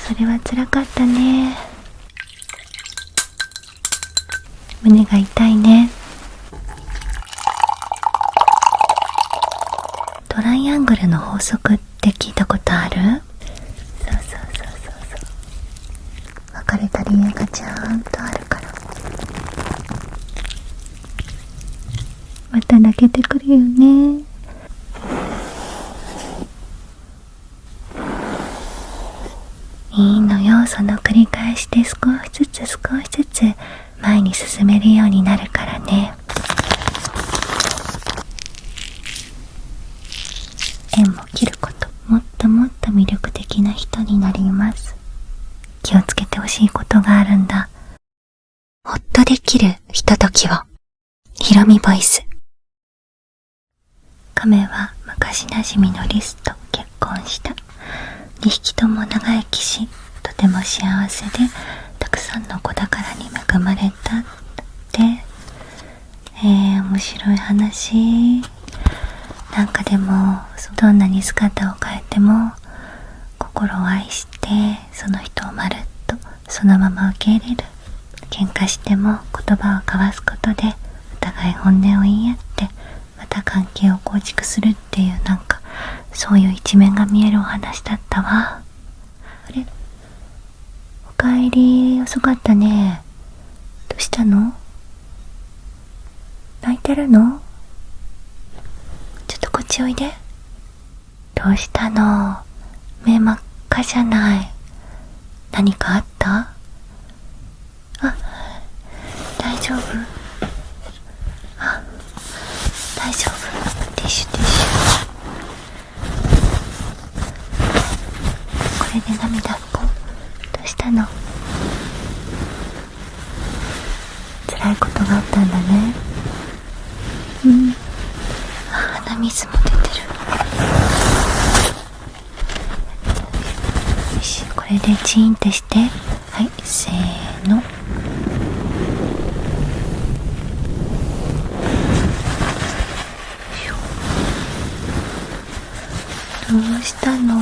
それは辛かったね。胸が痛いね。トライアングルの法則って聞いたことある？そう別れた理由がちゃんとあるから、また泣けてくるよね。いいのよ、その繰り返しで少しずつ前に進めるようになるからね。縁も切ること、もっともっと魅力的な人になります。気をつけてほしいことがあるんだ。ほっとできるひとときを。ひろみボイス。亀は昔なじみのリスと結婚した。2匹とも長生きし、とても幸せで、たくさんの子宝に恵まれたって。面白い話。なんかでも、どんなに姿を変えても、心を愛して、その人をまるっとそのまま受け入れる。喧嘩しても言葉を交わすことで、お互い本音を言い合って、また関係を構築するっていう、なんかそういう一面が見えるお話だったわ。あれ、おかえり、遅かったね。どうしたの？泣いてるの？ちょっとこっちおいで。どうしたの？目真っ赤じゃない。何かあった？あ、大丈夫？あ、大丈夫。ティッシュ。これで涙拭こう。どうしたの？辛いことがあったんだね。鼻水も出てる。よし、これでチーンってして。はい、せーの。どうしたの？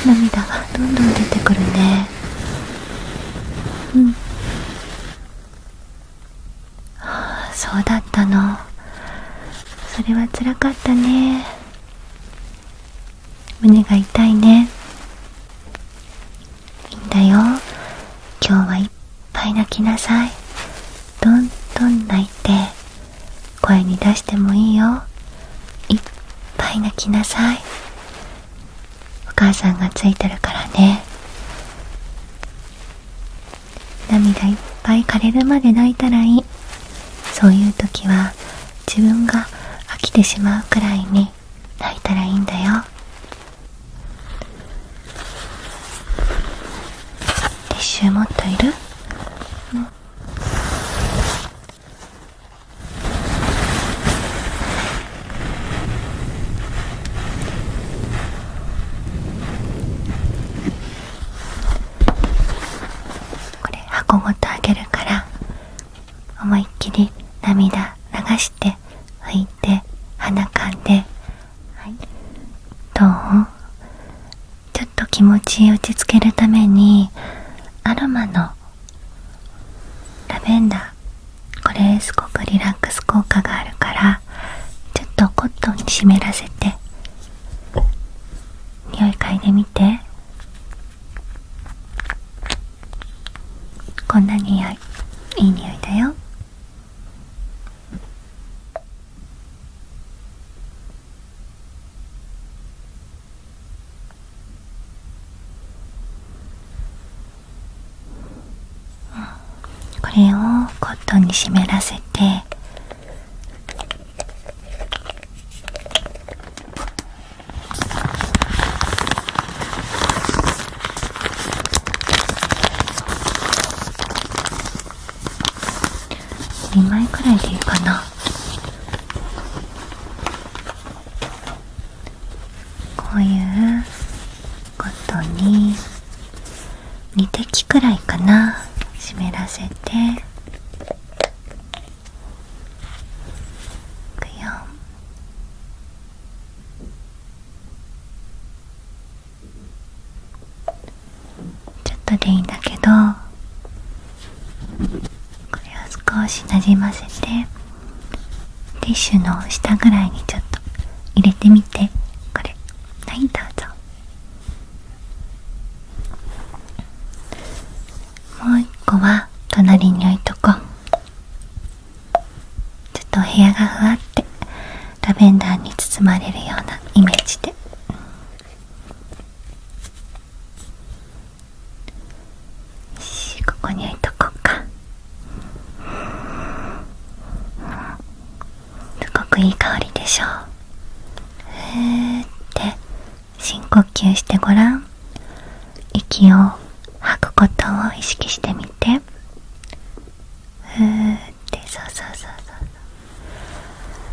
涙がどんどん出てくるね。そうだったの。それは辛かったね。胸が痛いね。いいんだよ。今日はいっぱい泣きなさい。どんどん泣いて、声に出してもいいよ。いっぱい泣きなさい。お母さんがついてるからね。涙いっぱい枯れるまで泣いたらいい。そういう時は自分が飽きてしまうくらいに泣いたらいいんだよ。ティッシュもっといる？これ箱ごとあげるから、思いっきり涙流して拭いて鼻かんで。はい、どう？ちょっと気持ち落ち着けるためにアロマのラベンダー、これすごくリラックス効果があるから、ちょっとコットンに湿らせて匂い嗅いでみて。こんな匂い、いい匂いだよ。これをコットンに湿らせて、2枚くらいでいいかな。こういうコットンに2滴くらいかな、湿らせていくよ。いいんだけど、これを少しなじませて、ティッシュの下ぐらいにちょっと入れてみて。これ、はい、どうぞ。もう一個は隣に置いとこう。ちょっとお部屋がふわってラベンダーに包まれるようなイメージで。ここに置いとこうか。すごくいい香りでしょう。ふーって深呼吸してごらん。息を吐くことを意識してみて。ふーって、そうそうそうそう。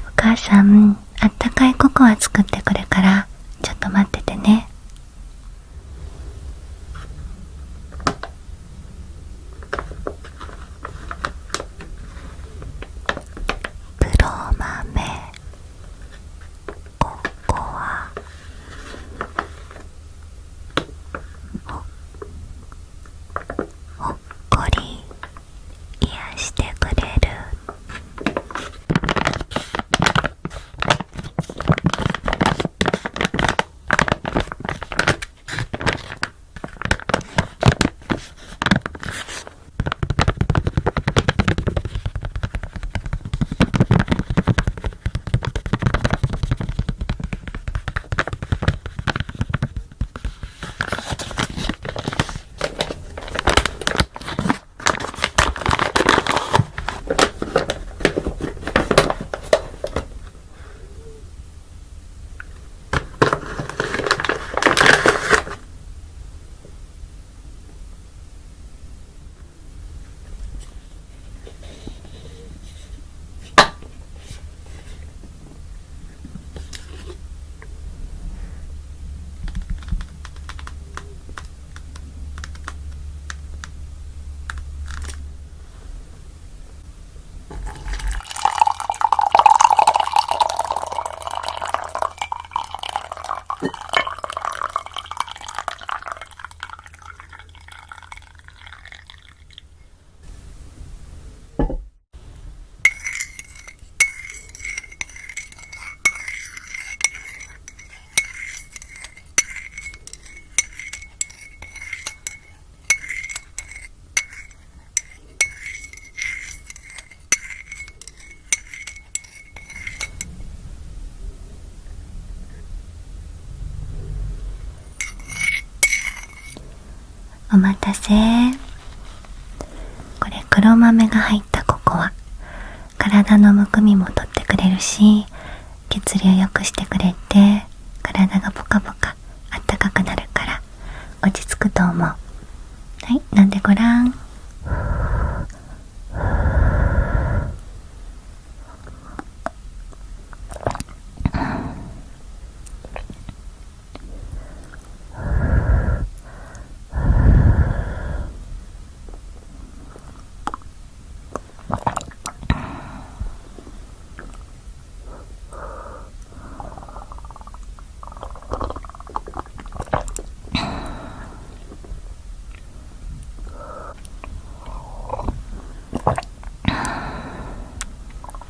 お母さん、あったかいココア作ってくるからちょっと待っててね。黒豆ココア、ほっこり癒してくれる。お待たせ。これ黒豆が入ったココア。体のむくみも取ってくれるし、血流良くしてくれて、体がポカポカあったかくなるから落ち着くと思う。はい、飲んでごらん。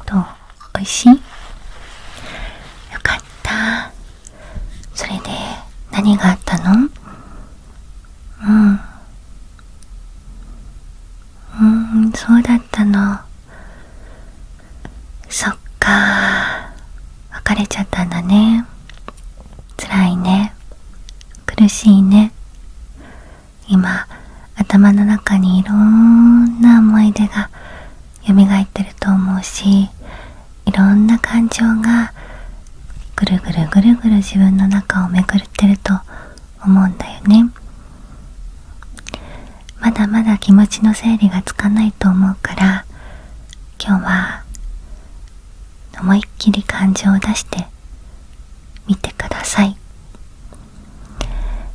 どう？おいしい？よかった。それで何があったの？そうだったの。そっか。別れちゃったんだね。辛いね。苦しいね。今、頭の中にいろんな思い出が蘇ってると思うし、いろんな感情がぐるぐるぐるぐる自分の中を巡ってると思うんだよね。まだまだ気持ちの整理がつかないと思うから、今日は思いっきり感情を出してみてください。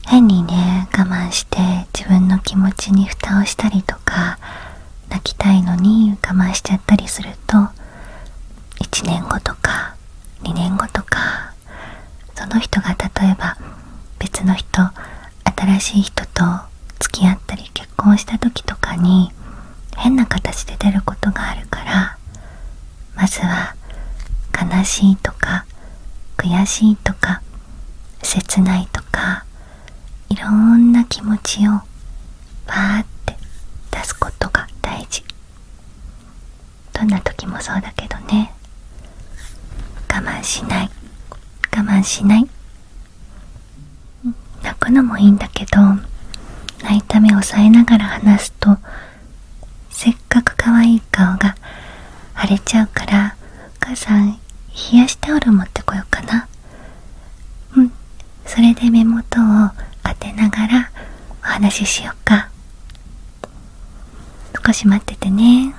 変にね、我慢して自分の気持ちに蓋をしたりとか、泣きたいのに我慢しちゃったりすると、1年後とか2年後とか、その人が例えば別の人、新しい人と付き合ったり結婚した時とかに変な形で出ることがあるから、まずは悲しいとか悔しいとか切ないとかいろんな気持ちをバーって出すことが大事。どんな時もそうだけどね。我慢しない、我慢しない。泣くのもいいんだけど、泣いた目を抑えながら話すとせっかく可愛い顔が腫れちゃうから、お母さん冷やしタオル持ってこようかな。それで目元を当てながらお話ししようか。少し待っててね。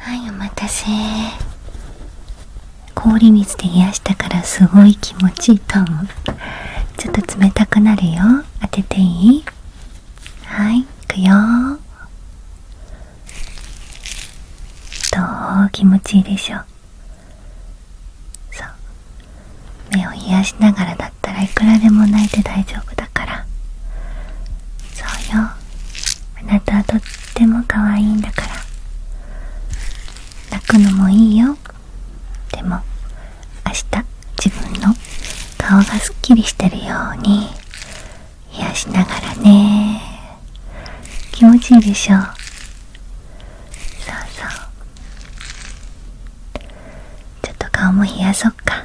はい、お待たせ。氷水で冷やしたからすごい気持ちいいと思う。ちょっと冷たくなるよ。当てていい？はい、いくよ。どう？気持ちいいでしょ。そう。目を冷やしながらだったらいくらでも泣いて大丈夫だから。そうよ。あなたはとっても可愛いんだから。泣くのもいいよ。でも明日自分の顔がすっきりしてるように冷やしながらね。気持ちいいでしょ。そうそう。ちょっと顔も冷やそっか。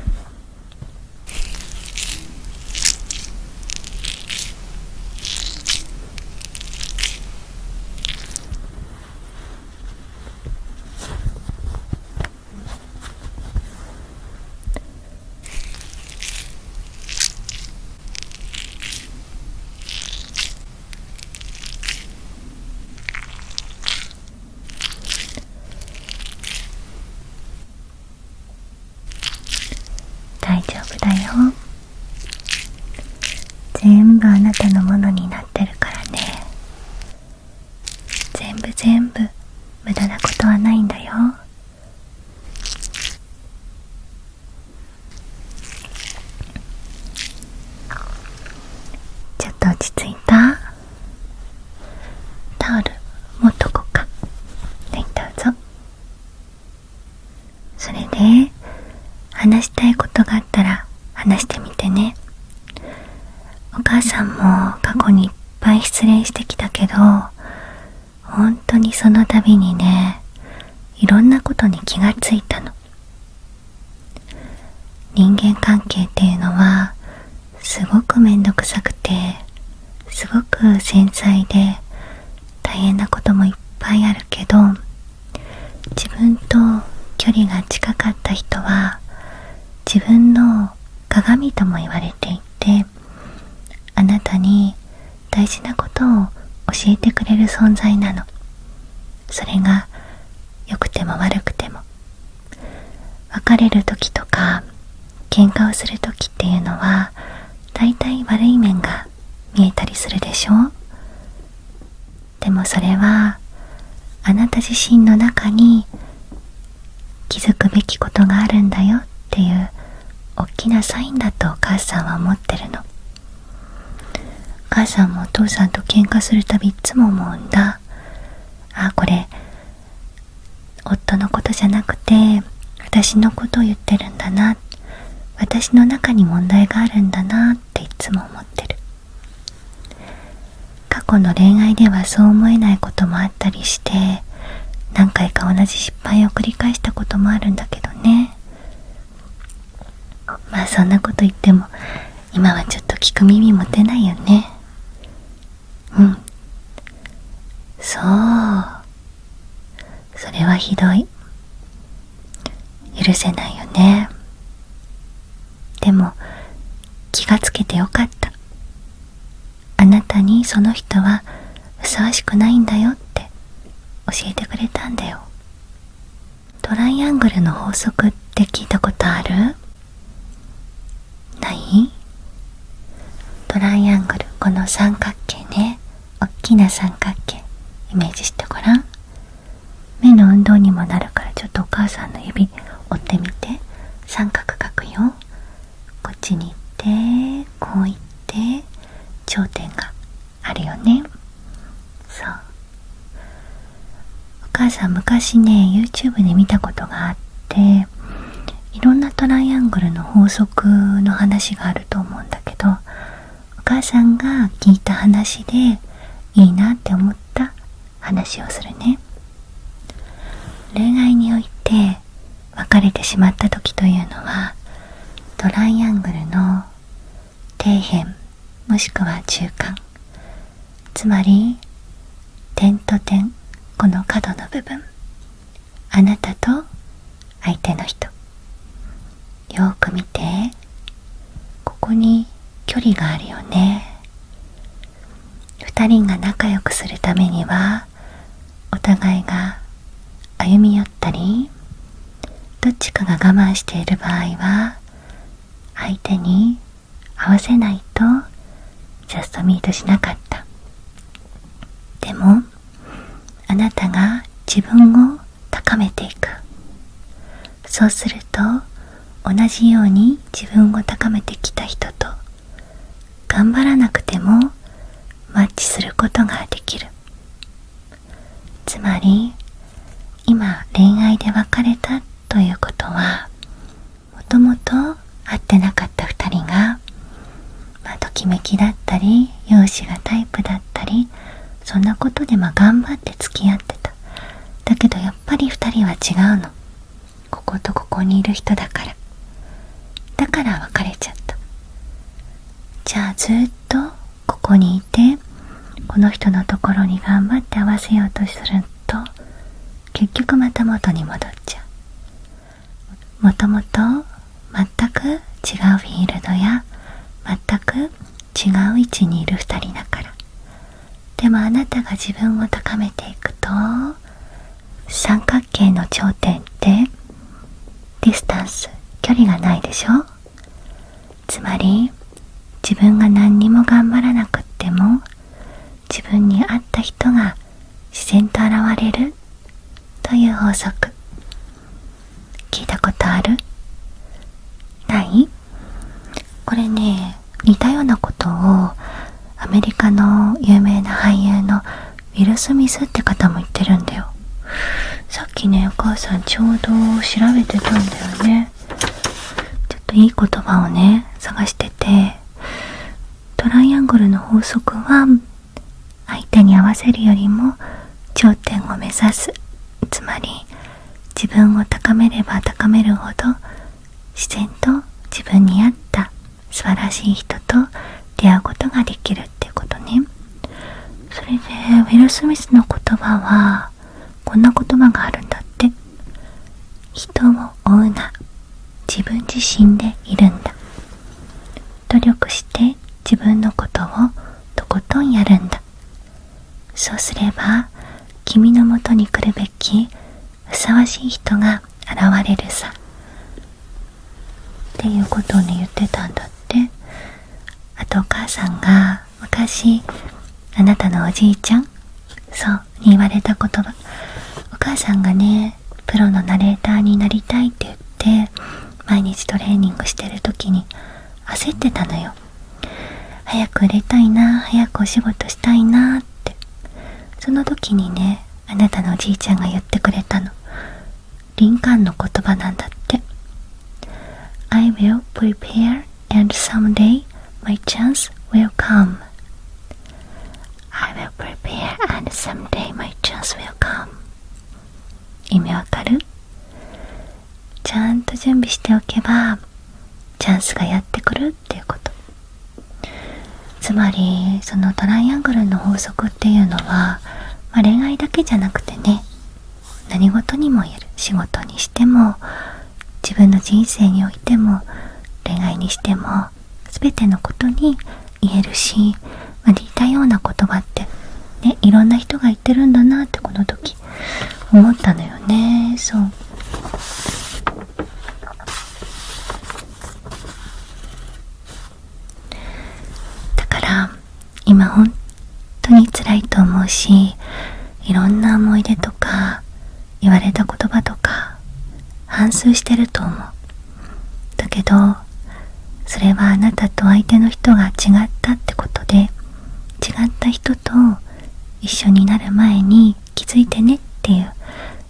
大丈夫だよ。全部あなたのものになってるからね。全部無駄なことはないんだよ。ちょっと落ち着いた？タオル持っとこうか。はい、どうぞ。それで話したいことがあったら話してみてね。お母さんも過去にいっぱい失恋してきたけど、本当にその度にね、いろんなことに気がついたの。人間関係っていうのはすごくめんどくさくて、すごく繊細で大変なこともいっぱいあるけど、自分と距離が近かった人は自分の鏡とも言われていて、あなたに大事なことを教えてくれる存在なの。それが良くても悪くても。別れる時とか喧嘩をする時っていうのはだいたい悪い面が見えたりするでしょ。でもそれはあなた自身の中に気づくべきことがあるんだよっていう大きなサインだとお母さんは思ってるの。お母さんもお父さんと喧嘩するたびいつも思うんだ。これ夫のことじゃなくて私のことを言ってるんだな、私の中に問題があるんだなっていつも思ってる。過去の恋愛ではそう思えないこともあったりして、何回か同じ失敗を繰り返したこともあるんだけどね。そんなこと言っても今はちょっと聞く耳持てないよね。そう、それはひどい。許せないよね。でも気がつけてよかった。あなたにその人はふさわしくないんだよって教えてくれたんだよ。トライアングルの法則って聞いたことある？ない？トライアングル、この三角形ね、大きな三角形イメージしてごらん。目の運動にもなるからちょっとお母さんの指折ってみて。三角描くよ。こっちに行ってこう行って頂点があるよね。そう、お母さん昔ね YouTube で見たことがあって、いろんなトライアングルの法則の話があると思うんだけど、お母さんが聞いた話でいいなって思った話をするね。恋愛において別れてしまった時というのは、トライアングルの底辺もしくは中間、つまり点と点、この角の部分、あなたと相手の人、よーく見て、ここに距離があるよね。二人が仲良くするためにはお互いが歩み寄ったり、どっちかが我慢している場合は相手に合わせないとジャストミートしなかった。でもあなたが自分を高めていく。そうすると同じように自分を高めてきた人と頑張らなくてもマッチすることができる。つまり今恋愛で別れたということは、もともと会ってなかった二人が、ときめきだったり容姿がタイプだったり、そんなことで頑張って付き合ってた。だけどやっぱり二人は違うの。こことここにいる人だから。だから別れちゃった。じゃあずっとここにいて、この人のところに頑張って合わせようとすると、結局また元に戻っちゃう。もともと全く違うフィールドや全く違う位置にいる二人だから。でもあなたが自分を高めていくと、三角形の頂点ってディスタンス、距離がないでしょ。つまり自分が何にも頑張らなくっても自分に合った人が自然と現れるという法則、聞いたことある？ない？これね、似たようなことをアメリカの有名な俳優のウィル・スミスって方も言ってるんだよ。さっきね、お母さんちょうど調べてたんだよね。ちょっといい言葉をね探してて、トライアングルの法則は相手に合わせるよりも頂点を目指す。つまり自分を高めれば高めるほど自然と自分に合った素晴らしい人と出会うことができるっていうことね。それでウィル・スミスの言葉はこんな言葉があるんだって。人を追うな、自分自自身でいるんだ。努力して自分のことをとことんやるんだ。そうすれば君のもとに来るべきふさわしい人が現れるさっていうことをね言ってたんだって。あとお母さんが昔あなたのおじいちゃんに言われた言葉。お母さんがねプロのナレーターになりたいって言って毎日トレーニングしてる時に焦ってたのよ。早く売れたいな、早くお仕事したいなって。その時にねあなたのおじいちゃんが言ってくれたの。リンカーンの言葉なんだって。 I will prepare and someday my chance will come. I will prepare and someday my chance will come. 意味わかる？ちゃんと準備しておけばチャンスがやってくるっていうこと。つまりそのトライアングルの法則っていうのは、恋愛だけじゃなくてね、何事にも言える。仕事にしても自分の人生においても恋愛にしても全てのことに言えるし、似たような言葉ってね、いろんな人が言ってるんだなってこの時思ったのよね。そうだから今本当に辛いと思うし、いろんな思い出とか言われた言葉とか反芻してると思う。だけどそれはあなたと相手の人が違ったってことで、違った人と一緒になる前に気づいてねっていう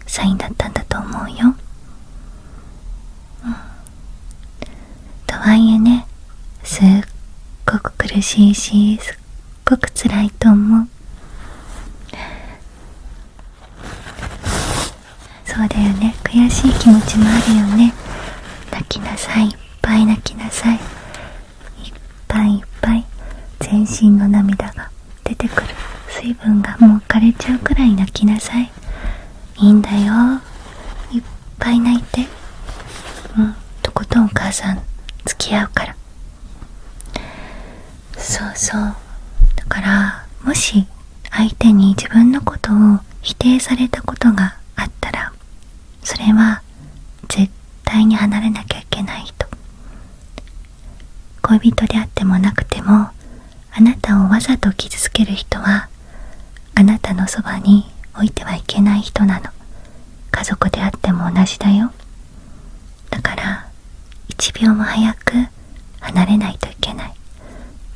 サインだったんだと思うよ。とはいえね、すっごく苦しいし、すっごく辛いと思う。そうだよね、悔しい気持ちもあるよね。泣きなさい、いっぱい泣きなさい。いっぱいいっぱい全身の涙が出てくる。水分がもう枯れちゃうくらい泣きなさい。いいんだよ、いっぱい泣いて。とことんお母さん付き合うから。そうだから、もし相手に自分のことを否定されたことがあったら、それは絶対に離れなきゃいけない人。恋人であってもなくても、あなたをわざと傷つける人はあなたのそばに置いてはいけない人なの。家族であっても同じだよ。だから1秒も早く離れないといけない。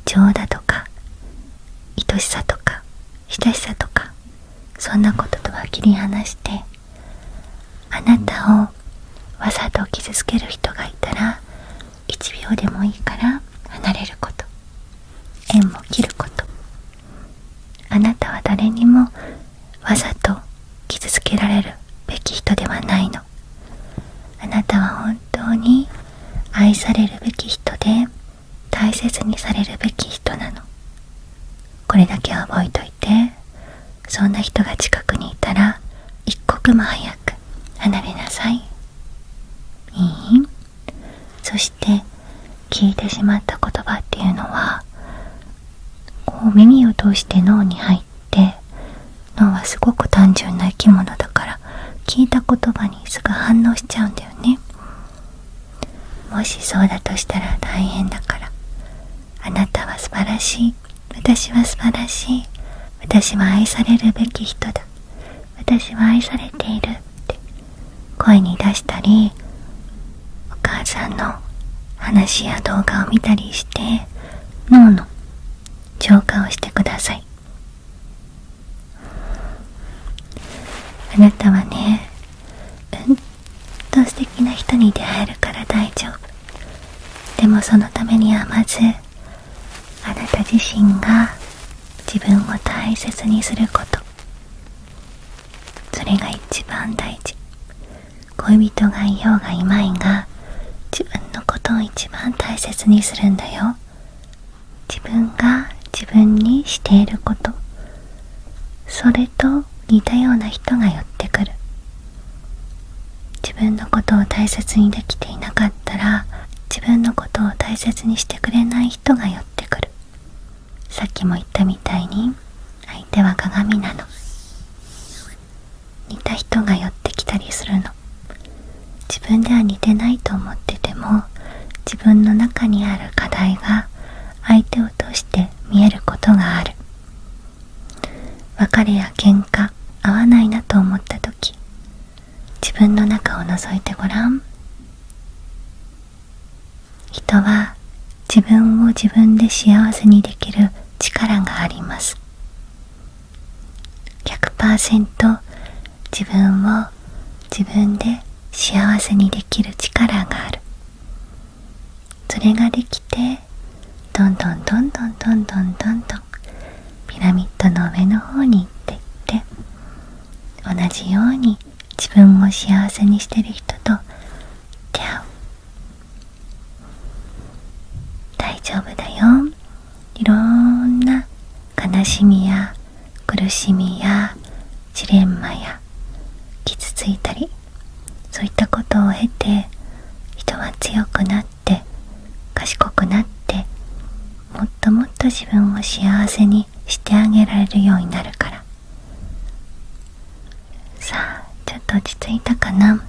情だとか愛しさとか親しさとか、そんなこととは切り離して、あなたをわざと傷つける人がいたら1秒でもいいから離れること、縁も切ること。あなたは誰にもわざと傷つけられるべき人ではないの。あなたは本当に愛されるべき人で、大切にされるべき人なの。これだけは覚えといて。そんな人が近くにいたら一刻も早く離れなさい。いい？そして聞いてしまった言葉っていうのは、耳を通して脳に入って、脳はすごく単純な生き物だから聞いた言葉にすぐ反応しちゃうんだよね。もしそうだとしたら大変だから。あなたは素晴らしい、私は素晴らしい、私は愛されるべき人だ、私は愛されているって声に出したり、お母さんの話や動画を見たりして脳の浄化をしてください。あなたはね、素敵な人に出会えるから大丈夫。でもそのためにはまずあなた自身が自分を大切にすること、それが一番大事。恋人がいようがいまいが、自分のことを一番大切にするんだよ。自分が自分にしていること、それと似たような人が寄ってくる。自分のことを大切にできていなかったら、自分のことを大切にしてくれない人が寄ってくる。さっきも言ったみたいに、相手は鏡なの。似た人が寄ってきたりするの。自分では似てないと思ってても、自分の中にある課題が相手を通して見えることがある。別れや喧嘩、合わないなと思った時、自分の中を覗いてごらん。人は自分を自分で幸せにできる力があります。100% 自分を自分で幸せにできる力がある。それができて、どんどんピラミッドの上の方に行っていって、同じように自分を幸せにしてる人と出会う。大丈夫だよ。いろんな悲しみや苦しみやジレンマや傷ついたり、そういったことを経て、人は強くなって賢くなって、もっともっと自分を幸せにしてあげられるようになるから。さあ、ちょっと落ち着いたかな。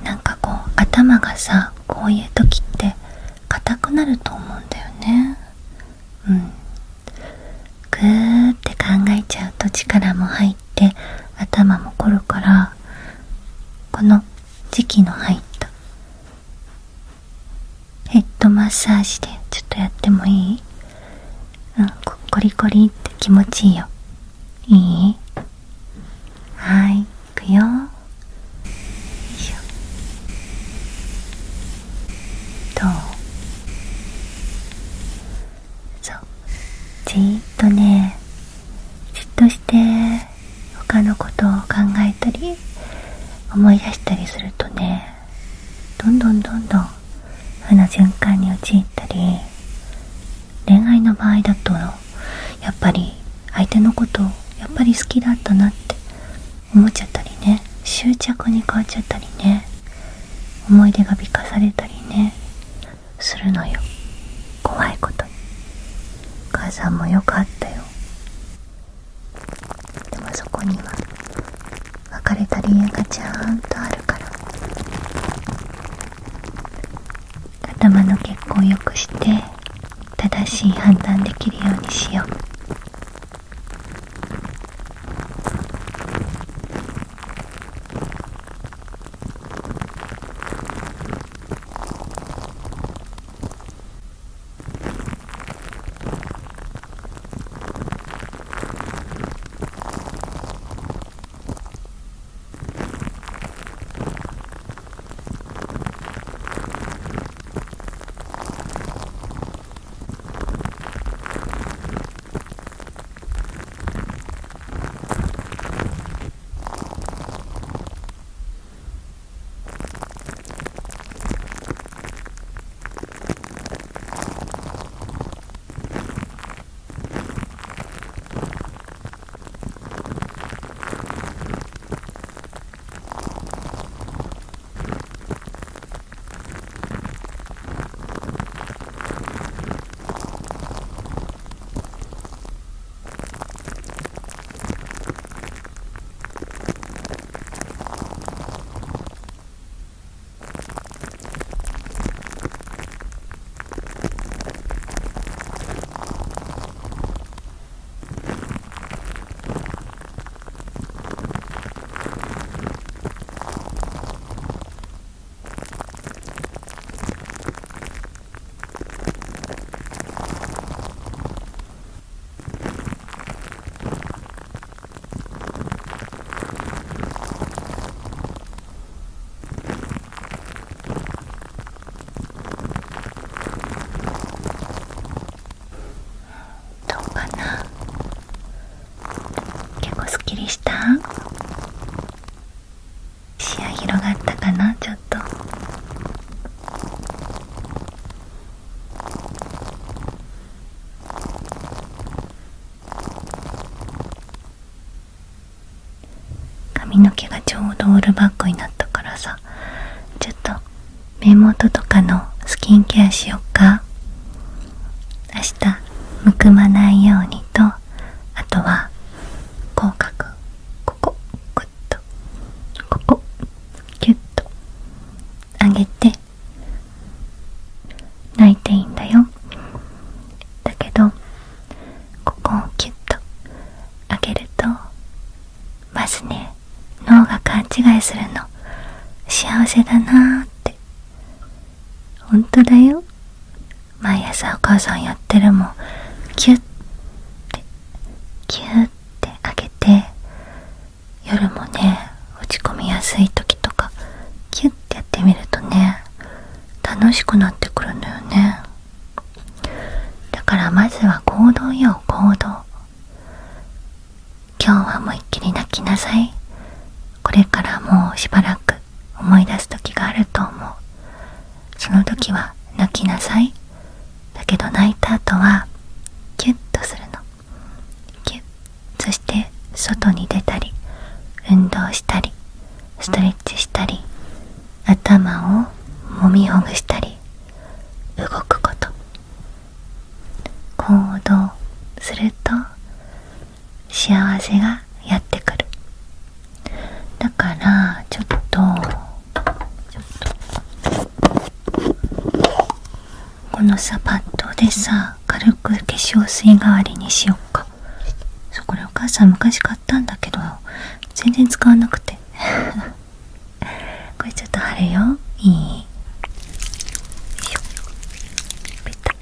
なんかこう頭がさ、こういう時って硬くなると思うんだよね。ぐーって考えちゃうと力も入って頭も凝るから、この時期の入ったヘッドマッサージでちょっとやってもいい？コリコリって気持ちいいよ。いい？はい、いくよ。よいしょ。どう？そう、じーっとね、じっとして他のことを考えたり思い出したりするとね、どんどん負の循環に陥ったり、恋愛の場合だとやっぱり相手のことをやっぱり好きだったなって思っちゃったりね、執着に変わっちゃったりね、思い出が美化されたりねするのよ。怖いことに。お母さんもよくあったよ。でもそこには別れた理由がちゃんとあるから。頭の血行を良くして正しい判断できるようにしよう。視野広がったかな。ちょっと髪の毛がちょうど目元とかのスキンケアしよっか。明日むくまないようにと、あとは口角、ここグッと、ここキュッと上げて泣いていいんだよ。だけどここをキュッと上げると、まずね、脳が勘違いするの。幸せだなーって。ほんとだよ。毎朝お母さんやってるもん。キュッてキュッて上げて、夜もね、落ち込みやすい時とかキュッてやってみるとね、楽しくなってくるんだよね。だからまずは行動よ、行動。今日は思いっきり泣きなさい。これからもうしばらく思い出す時があると思う。その時は泣きなさい。だけど泣いた後はキュッとするの。キュッ。そして外に出たり、運動したり、ストレッチしたり、頭をもみほぐしたり、動くこと。行動すると幸せがやってくる。だからちょっとこのさ、パッドでさ、軽く化粧水代わりにしよっか。そう、これお母さん昔買ったんだけど全然使わなくてこれちょっと貼るよ。いい？よいしょ。ペタ。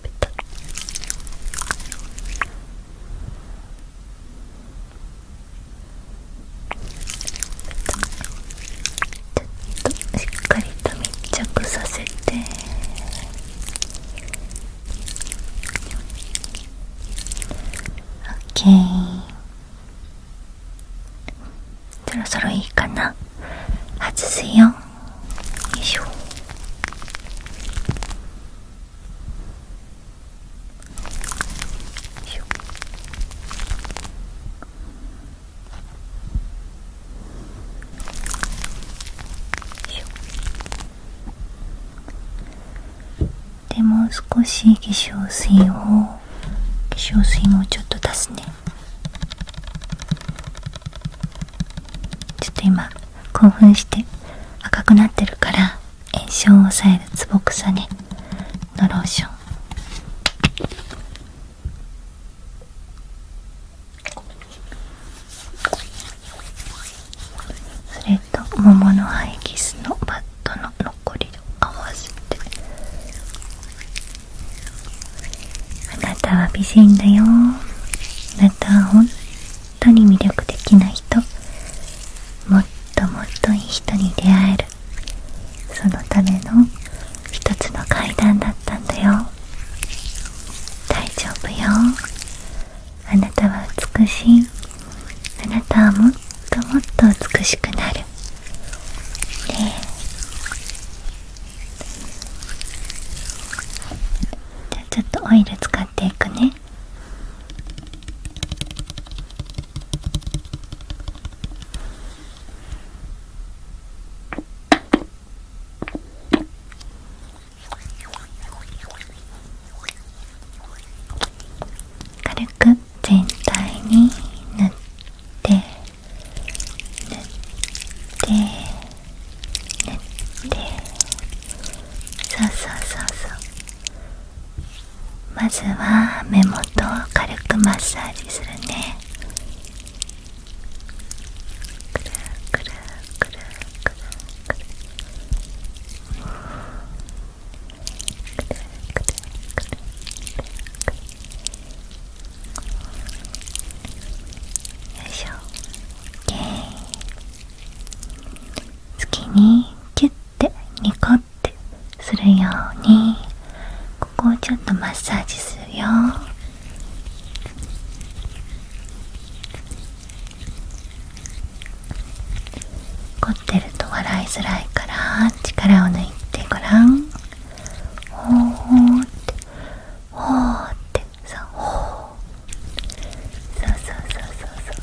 ペタ。しっかりと密着させて、オッケー。そろそろいいかな。外すよ。よいしょ。でもう少し化粧水もちょっと出すね。ちょっと今興奮して赤くなってるから、炎症を抑えるツボクサねのローション。それと桃のハイギスのバットの残りを合わせて。あなたは美人だよ。あなたは本当に魅力的な人。もっともっといい人に出会える。そのための一つの階段だったんだよ。大丈夫よ。あなたは美しい。あなたはもっともっと美しくなる。ねえ。じゃあちょっとオイル使っていくね。軽く全体に塗って塗って塗って、そうそうそうそう。まずは目元を軽くマッサージするね。くるくるくるくるくるくるくるくる。よいしょ。次にキュッてニコってするように、ここをちょっとマッサージするよ。凝ってると笑いづらいから力を抜いてごらん。ほーってほーって、そう、ほー。そうそうそうそうそう。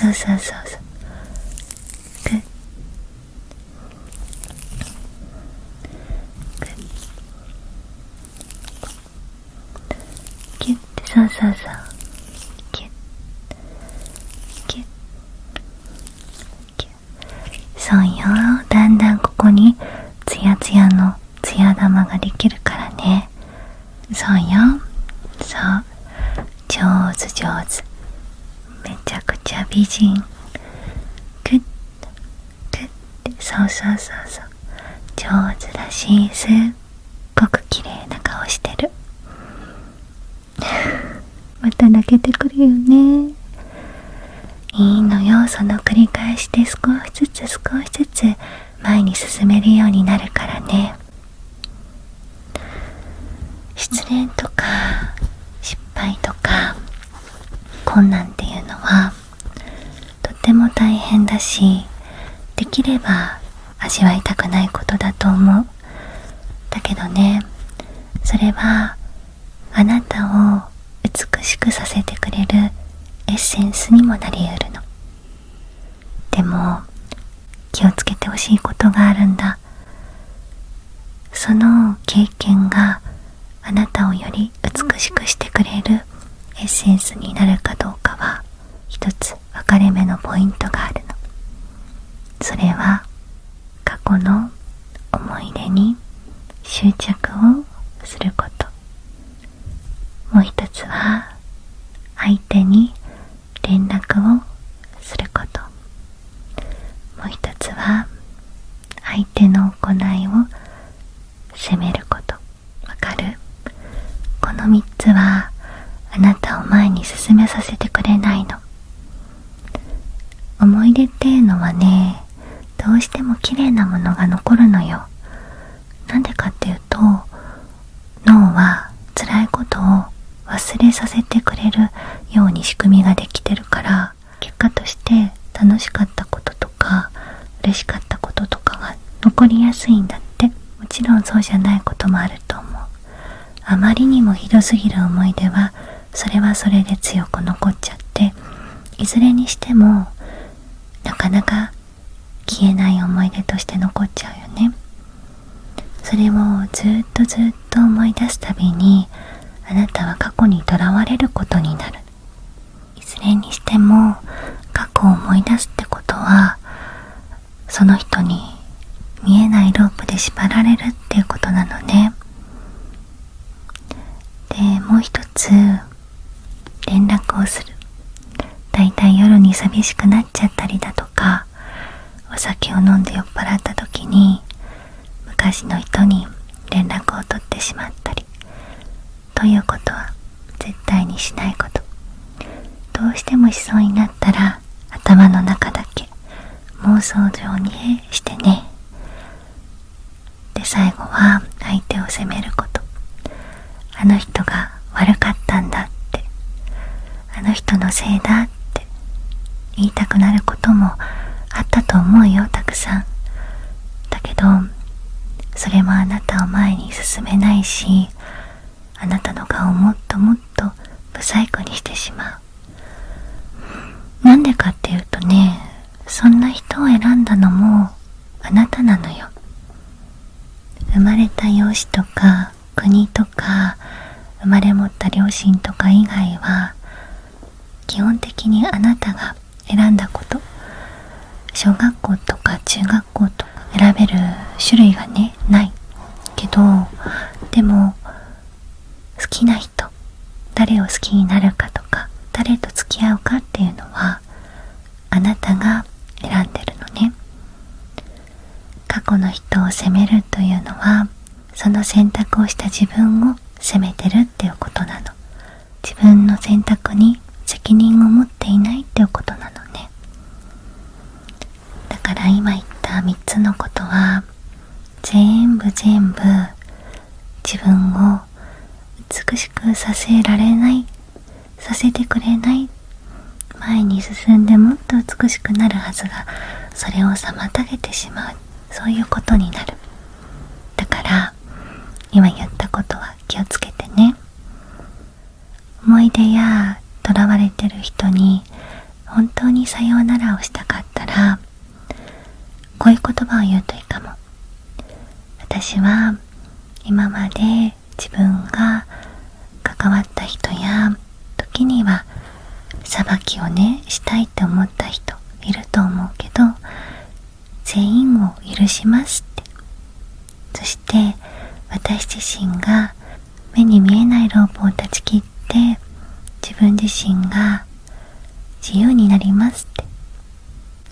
そうそうそうそう。グッグッキュッて、そうそうそう。キュッキュッキュッ。そうよ。だんだんここにツヤツヤのツヤ玉ができるからね。そうよ。そう。上手上手。めちゃくちゃ美人。グッグッて、そうそうそうそう。上手だし、すっごく綺麗な顔してる。また泣けてくるよね。いいのよ。その繰り返しで少しずつ少しずつ前に進めるようになるからね。失恋とか失敗とか困難っていうのはとても大変だし、できれば味わいたくないことだと思う。だけどね、それはあなたを美しくさせてくれるエッセンスにもなり得るの。でも気をつけてほしいことがあるんだ。その経験があなたをより美しくしてくれるエッセンスになるかどうかは一つ分かれ目のポイントがあるの。それは過去の思い出に執着をすること。もう一つは相手に連絡をすること。もう一つは相手の行いを責めること。わかる？この3つはあなたを前に進めさせてくれないの。思い出っていうのはね、どうしても綺麗なものが残るのよ。なんでかっていうと、脳は辛いことを忘れさせてくれるように仕組みができてるから、結果として楽しかったこととか嬉しかったこととかが残りやすいんだって。もちろんそうじゃないこともあると思う。あまりにもひどすぎる思い出はそれはそれで強く残っちゃって、いずれにしてもなかなか消えない思い出として残っちゃうよね。それをずっとずっと思い出すたびにあなたは過去にとらわれることになる。いずれにしても過去を思い出すってことは、その人に見えないロープで縛られるっていうことなのね。で、もう一つ連絡をする。だいたい夜に寂しくなっちゃったりだとか、お酒を飲んで酔っ払った時に昔の人に連絡を取ってしまったりということは絶対にしないこと。どうしてもしそうになったら頭の中だけ妄想上にしてね。で、最後は相手を責めること。あの人が悪かったんだって、あの人のせいだって言いたくなることもあったと思うよ、たくさん。だけどそれもあなたを前に進めないし、あなたの顔をもっともっと不細工にしてしまう。なんでかっていうとね、そんな人を選んだのもあなたなのよ。生まれた容姿とか国とか生まれ持った両親とか以外は基本的にあなたが選んだこと。小学校とか中学校とか選べる種類がね、ないけど、でも好きな人、誰を好きになるかとか誰と付き合うかっていうのはあなたが選んでるのね。過去の人を責めるというのはその選択をした自分を責めてるっていうことなの。自分の選択に責任を持っていないっていうことなのね。だから今言った3つのことは全部自分を美しくさせられない、させてくれない、前に進んでもっと美しくなるはずがそれを妨げてしまう、そういうことになる。だから今言ったことは気をつけてね。思い出や囚われてる人に本当にさようならをしたかったら、こういう言葉を言うといいかも。私は今まで自分が関わった人や、時には裁きをねしたいと思った人いると思うけど、全員を許しますって。そして私自身が目に見えないロープを断ち切って、自分自身が自由になりますって。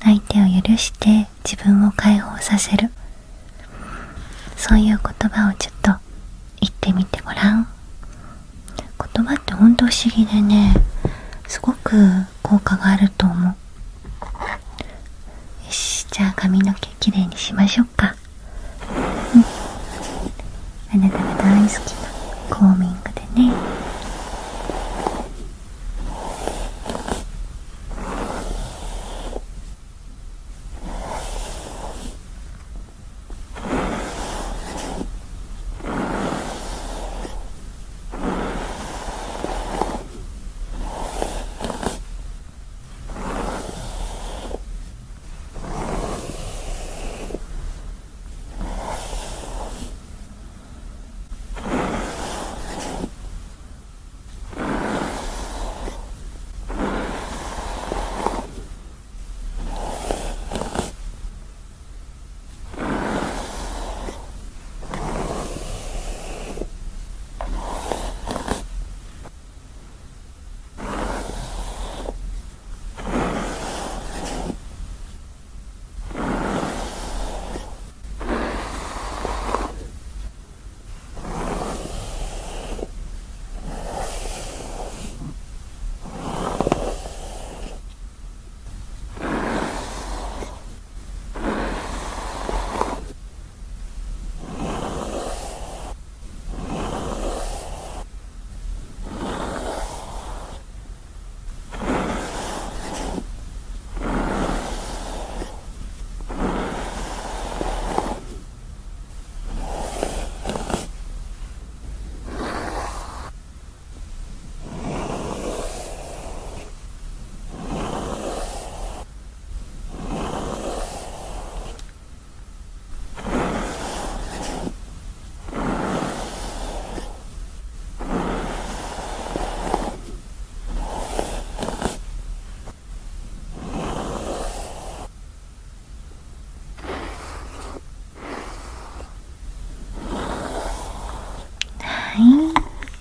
相手を許して自分を解放させる、そういう言葉をちょっと言ってみてごらん。言葉って本当不思議でね、すごく効果があると思う。よし、じゃあ髪の毛きれいにしましょうか。あなたが大好きなコーミングでね。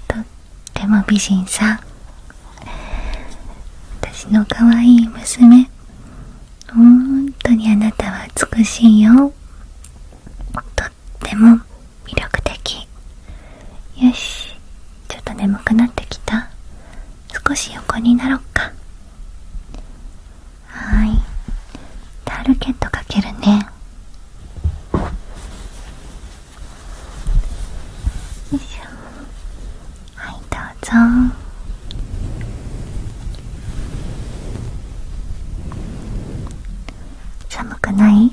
とっても美人さん。私の可愛い娘。本当にあなたは美しいよ。とっても魅力的。よし、ちょっと眠くなってきた。少し横になろっか。はい。タオルケットかけるね。よいしょ。はい、どうぞ。寒くない？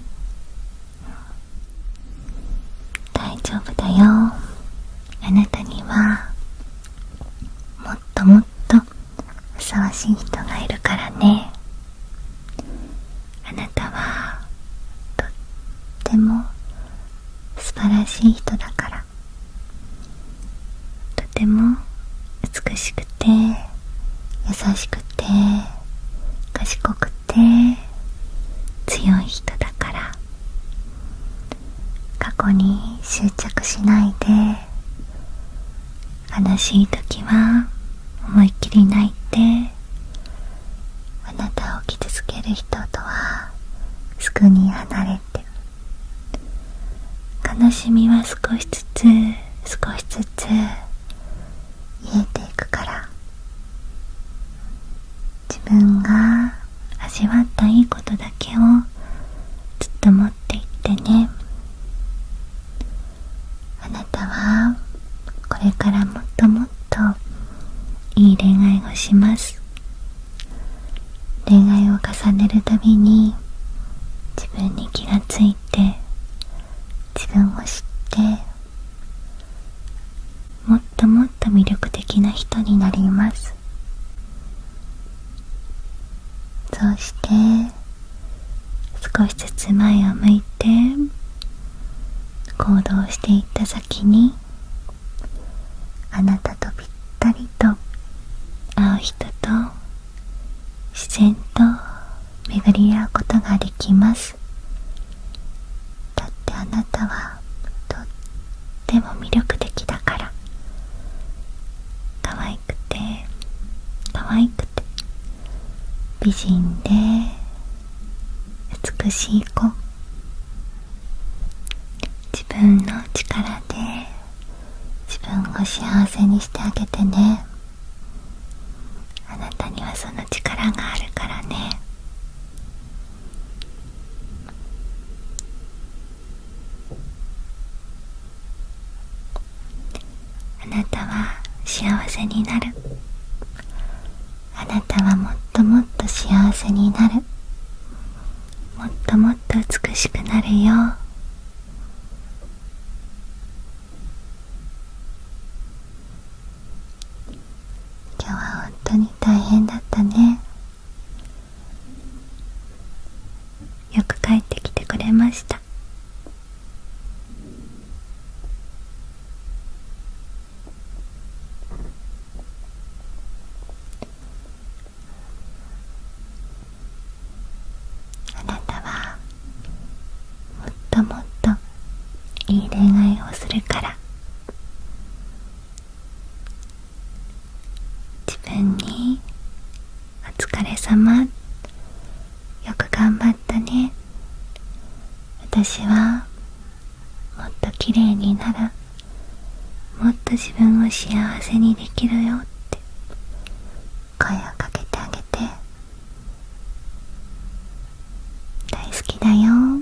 大丈夫だよ。あなたにはもっともっとふさわしい人がいるからね。あなたはとっても素晴らしい人だから。とても美しくて優しくて賢くて強い人だから。過去に執着しないで、悲しい時は思いっきり泣いて、あなたを傷つける人とはすぐに離れて、悲しみは少しずつ少しずつ癒えていくから。自分が味わったいいことだけをずっと持っていってね。あなたはこれからもっともっといい恋愛をします。恋愛を重ねるたびに自分に気がついて、自分を知って、もっともっと魅力的な人になります。そして少しずつ前を向いて行動していった先に、あなたとぴったりと会う人と自然と巡り合うことができます。だってあなたはとっても魅力的だから。可愛くて可愛くて美人で美しい子。自分の力で自分を幸せにしてあげてね。あなたにはその力があるからね。あなたは幸せになる。あなたはもっともっと幸せになる。もっともっと美しくなるよ。今日は本当に大変だったね。よく帰ってきてくれました。あなたはもっともっといい恋愛をするから。自分にお疲れ様、よく頑張ったね、私はもっと綺麗になる、もっと自分を幸せにできるよって声をかけてあげて。大好きだよ。